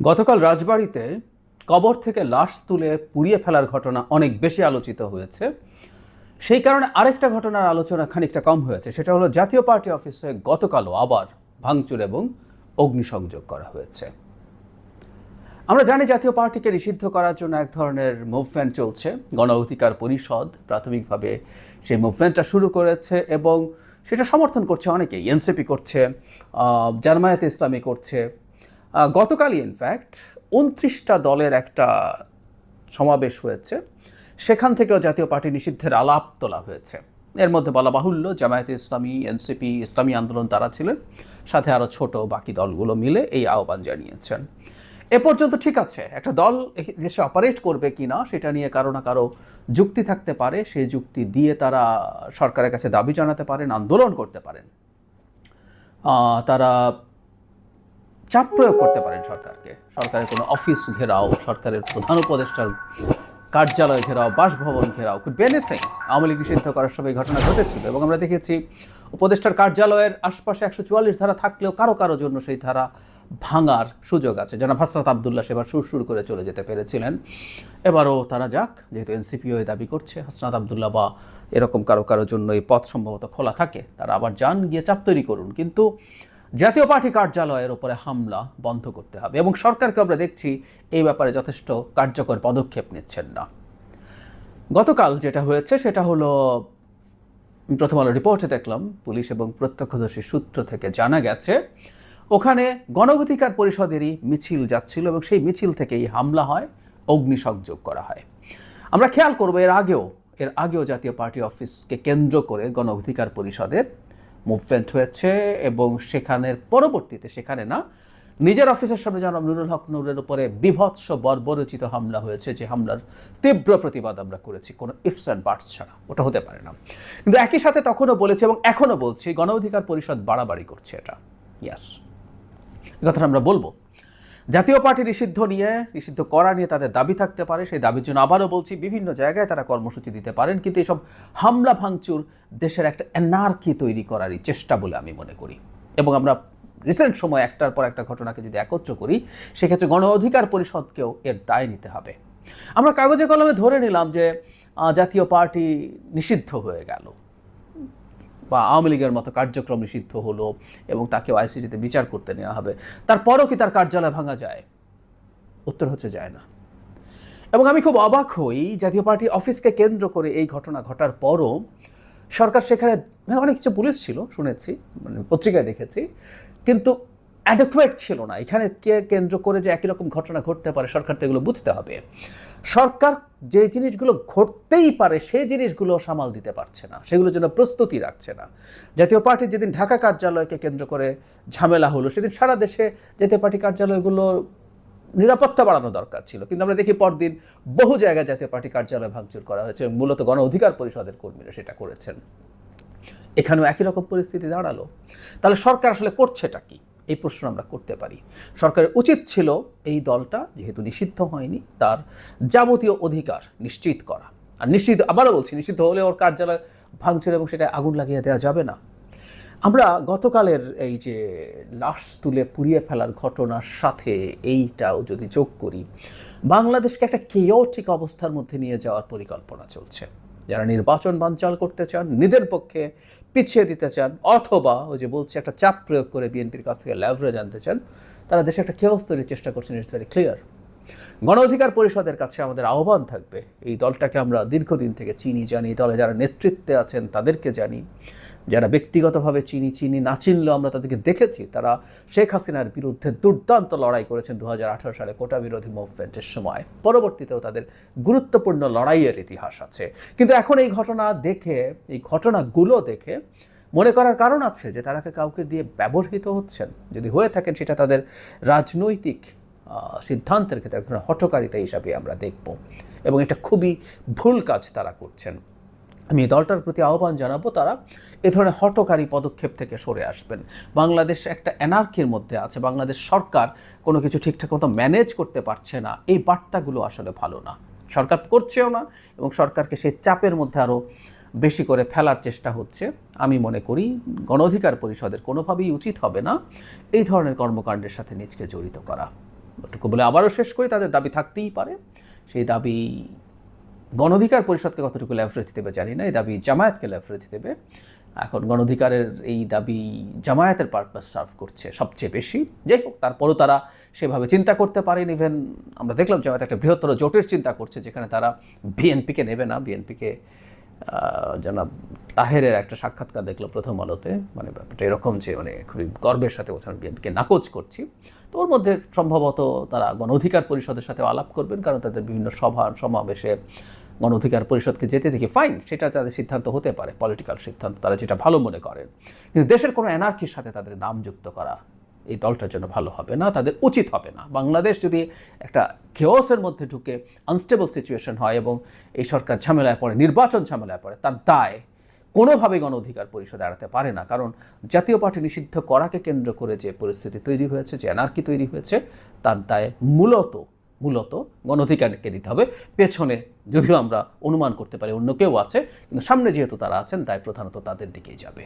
গতকাল রাজবাড়ীতে কবর থেকে লাশ তুলে পুড়িয়ে ফেলার ঘটনা অনেক বেশি আলোচিত হয়েছে। সেই কারণে আরেকটা ঘটনার আলোচনা খানিকটা কম হয়েছে, সেটা হলো জাতীয় পার্টি অফিসে গতকালও আবার ভাঙচুর এবং অগ্নিসংযোগ করা হয়েছে। আমরা জানি জাতীয় পার্টিকে নিষিদ্ধ করার জন্য এক ধরনের মুভমেন্ট চলছে। গণ অধিকার পরিষদ প্রাথমিকভাবে সেই মুভমেন্টটা শুরু করেছে এবং সেটা সমর্থন করছে অনেকেই। এনসিপি করছে, জামায়াতে ইসলামী করছে। গতকালই ইনফ্যাক্ট ২৯টা দলের একটা সমাবেশ হয়েছে, সেখান থেকেও জাতীয় পার্টি নিষিদ্ধের আলাপ তোলা হয়েছে। এর মধ্যে বলা বাহুল্য জামায়াতে ইসলামী, এনসিপি, ইসলামী আন্দোলন তারা ছিলেন, সাথে আরও ছোট বাকি দলগুলো মিলে এই আহ্বান জানিয়েছেন। এ পর্যন্ত ঠিক আছে। একটা দল দেশে অপারেট করবে কিনা সেটা নিয়ে কারো না কারো যুক্তি থাকতে পারে, সেই যুক্তি দিয়ে তারা সরকারের কাছে দাবি জানাতে পারেন, আন্দোলন করতে পারেন, তারা চাপ প্রয়োগ করতে পারেন সরকারকে। সরকারের কোনো অফিস ঘেরাও, সরকারের প্রধান উপদেষ্টার কার্যালয় ঘেরাও, বাসভবন ঘেরাও, could be anything. Awami League নিষিদ্ধ করার সময় ঘটনা ঘটেছিল এবং আমরা দেখেছি উপদেষ্টার কার্যালয়ের আশপাশে ১৪৪ ধারা থাকলেও কারো কারো জন্য সেই ধারা ভাঙার সুযোগ আছে। যেন হাসনাত আবদুল্লাহ সেবার সুর করে চলে যেতে পেরেছিলেন। এবারও তারা যাক, যেহেতু এনসিপিও দাবি করছে হাসনাত আবদুল্লাহ বা এরকম কারো কারো জন্য এই পথ সম্ভবত খোলা থাকে, তারা আবার যান, গিয়ে চাপ তৈরি করুন। কিন্তু জাতীয় পার্টি কার্যালয়ের উপরে হামলা বন্ধ করতে হবে এবং সরকারকে আমরা দেখছি এই ব্যাপারে যথেষ্ট কার্যকর পদক্ষেপ নিচ্ছেন না। গতকাল যেটা হয়েছে সেটা হলো, প্রথম আলো রিপোর্টে দেখলাম পুলিশ এবং প্রত্যক্ষদর্শী সূত্র থেকে জানা গেছে ওখানে গণ অধিকার পরিষদেরই মিছিল যাচ্ছিল এবং সেই মিছিল থেকেই হামলা হয়, অগ্নিসংযোগ করা হয়। আমরা খেয়াল করবো এর আগেও জাতীয় পার্টি অফিসকে কেন্দ্র করে গণ অধিকার পরিষদের মুভমেন্ট হয়েছে এবং সেখানের পরবর্তীতে সেখানে না, নিজের অফিসের সামনে জনাব নুরুল হক নূরের উপরে বিভৎস বর্বরচিত হামলা হয়েছে, যে হামলার তীব্র প্রতিবাদ আমরা করেছি, কোনো ইফস অ্যান্ড বাটস ছাড়া। ওটা হতে পারে না। কিন্তু একই সাথে তখনও বলেছি এবং এখনও বলছি, গণ অধিকার পরিষদ বাড়াবাড়ি করছে এটা। ইয়াস, এ কথাটা আমরা বলবো। জাতীয় পার্টি নিষিদ্ধ করা নিয়ে তাদের দাবি থাকতে পারে, সেই দাবির জন্য আবারও বলছি বিভিন্ন জায়গায় তারা কর্মসূচি দিতে পারেন, কিন্তু এইসব হামলা ভাঙচুর দেশের একটা অ্যানার্কি তৈরি করারই চেষ্টা বলে আমি মনে করি। এবং আমরা রিসেন্ট সময় একটার পর একটা ঘটনাকে যদি একত্র করি, সেক্ষেত্রে গণ অধিকার পরিষদকেও এর দায় নিতে হবে। আমরা কাগজে কলমে ধরে নিলাম যে জাতীয় পার্টি নিষিদ্ধ হয়ে গেল বা আওয়ামী লীগের মতো কার্যক্রম নিষিদ্ধ হলো এবং তাকেও আইসিটিতে বিচার করতে নেওয়া হবে, তারপরও কি তার কার্যালয় ভাঙা যায়? উত্তর হচ্ছে যায় না। এবং আমি খুব অবাক হই, জাতীয় পার্টি অফিসকে কেন্দ্র করে এই ঘটনা ঘটার পরও সরকার সেখানে অনেক কিছু পুলিশ ছিল শুনেছি, মানে পত্রিকায় দেখেছি, কিন্তু অ্যাডেকুয়েট ছিল না। এখানে কে কেন্দ্র করে যে একই রকম ঘটনা ঘটতে পারে, সরকার তো এগুলো বুঝতে হবে। সরকার যে জিনিসগুলো ঘটতেই পারে সেই জিনিসগুলো সামাল দিতে পারছে না, সেগুলোর জন্য প্রস্তুতি রাখছে না। জাতীয় পার্টির যেদিন ঢাকা কার্যালয়কে কেন্দ্র করে ঝামেলা হলো, সেদিন সারা দেশে জাতীয় পার্টি কার্যালয়গুলো নিরাপত্তা বাড়ানো দরকার ছিল, কিন্তু আমরা দেখি পরদিন বহু জায়গায় জাতীয় পার্টি কার্যালয় ভাঙচুর করা হয়েছে, মূলত গণ অধিকার পরিষদের কর্মীরা সেটা করেছেন। এখানেও একই রকম পরিস্থিতি দাঁড়ালো। তাহলে সরকার আসলে করছেটা কি, এই প্রশ্ন আমরা করতে পারি। সরকারের উচিত ছিল এই দলটা যেহেতু নিষিদ্ধ হয়নি, তার যাবতীয় অধিকার নিশ্চিত করা। আর আবারও বলছি, নিষিদ্ধ হলে ওর কার্যালয় ভাঙচুর এবং সেটা আগুন লাগিয়ে দেওয়া যাবে না। আমরা গতকালের এই যে লাশ তুলে পুড়িয়ে ফেলার ঘটনার সাথে এইটাও যদি যোগ করি, বাংলাদেশকে একটা কেওটিক অবস্থার মধ্যে নিয়ে যাওয়ার পরিকল্পনা চলছে। যারা নির্বাচন বানচাল করতে চান, নিজের পক্ষে পিছিয়ে দিতে চান, অথবা ওই যে বলছে একটা চাপ প্রয়োগ করে বিএনপির কাছ থেকে লেভারেজ আনতে চান, তারা দেশে একটা কেওস তৈরির চেষ্টা করছেন। It's very clear. গণ অধিকার পরিষদের কাছে আমাদের আহ্বান থাকবে, এই দলটাকে আমরা দীর্ঘদিন থেকে চিনি, জানি, দলে যারা নেতৃত্বে আছেন তাদেরকে জানি, যারা ব্যক্তিগতভাবে চিনি না চিনলেও আমরা তাদেরকে দেখেছি, তারা শেখ হাসিনার বিরুদ্ধে দুর্দান্ত লড়াই করেছেন 2018 সালে কোটা বিরোধী মুভমেন্টের সময়। পরবর্তীতেও তাদের গুরুত্বপূর্ণ লড়াইয়ের ইতিহাস আছে। কিন্তু এখন এই ঘটনাগুলো দেখে মনে করার কারণ আছে যে তারা কাউকে দিয়ে ব্যবহৃত হচ্ছেন। যদি হয়ে থাকেন সেটা তাদের রাজনৈতিক সিদ্ধান্তের ক্ষেত্রে হঠকারিতা হিসাবে আমরা দেখব এবং এটা খুবই ভুল কাজ তারা করছেন। আমি এই দলটার প্রতি আহ্বান জানাবো, তারা এ ধরনের হঠকারী পদক্ষেপ থেকে সরে আসবেন। বাংলাদেশ একটা অ্যানার্কির মধ্যে আছে, বাংলাদেশ সরকার কোনো কিছু ঠিকঠাক মতো ম্যানেজ করতে পারছে না, এই বার্তাগুলো আসলে ভালো না। সরকার করছেও না এবং সরকারকে সেই চাপের মধ্যে আরও বেশি করে ফেলার চেষ্টা হচ্ছে। আমি মনে করি গণ অধিকার পরিষদের কোনোভাবেই উচিত হবে না এই ধরনের কর্মকাণ্ডের সাথে নিজকে জড়িত করা। ওটুকু বলে আবারও শেষ করি, তাদের দাবি থাকতেই পারে। সেই দাবি গণ অধিকার পরিষদকে কতটুকু লেভারেজ দেবে জানি না, এই দাবি জামায়াতকে লেভারেজ দেবে। এখন গণ অধিকারের এই দাবি জামায়াতের পারপাস সার্ভ করছে সবচেয়ে বেশি। যাই হোক, তারপরও তারা সেভাবে চিন্তা করতে পারেন। ইভেন আমরা দেখলাম জামায়াত একটা বৃহত্তর জোটের চিন্তা করছে, যেখানে তারা বিএনপিকে নেবে না। বিএনপিকে জনাব তাহেরের একটা সাক্ষাৎকার দেখলো প্রথম আলোতে, মানে ব্যাপারটা এরকম যে মানে খুবই গর্বের সাথে বলছেন বিএনপিকে নাকচ করছি। তো ওর মধ্যে সম্ভবত তারা গণ অধিকার পরিষদের সাথে আলাপ করবেন, কারণ তাদের বিভিন্ন সভা সমাবেশে গণ অধিকার পরিষদকে যেতে দেখি, ফাইন, সেটা তাদের সিদ্ধান্ত হতে পারে, পলিটিক্যাল সিদ্ধান্ত, তারা যেটা ভালো মনে করেন। কিন্তু দেশের কোনো এনার্কির সাথে তাদের নাম যুক্ত করা এই দলটার জন্য ভালো হবে না, তাদের উচিত হবে না। বাংলাদেশ যদি একটা কেওসের মধ্যে ঢুকে আনস্টেবল সিচুয়েশন হয় এবং এই সরকার ঝামেলায় পড়ে, নির্বাচন ঝামেলায় পড়ে, তার দায় কোনোভাবেই গণ অধিকার পরিষদ এড়াতে পারে না। কারণ জাতীয় পার্টি নিষিদ্ধ করাকে কেন্দ্র করে যে পরিস্থিতি তৈরি হয়েছে, যে এনার্কি তৈরি হয়েছে, তার দায় মূলত গণ অধিকারকে নিতে হবে। পেছনে যদিও আমরা অনুমান করতে পারি অন্য কেউ আছে, কিন্তু সামনে যেহেতু তারা আছেন, দায় প্রধানত তাদের দিকেই যাবে।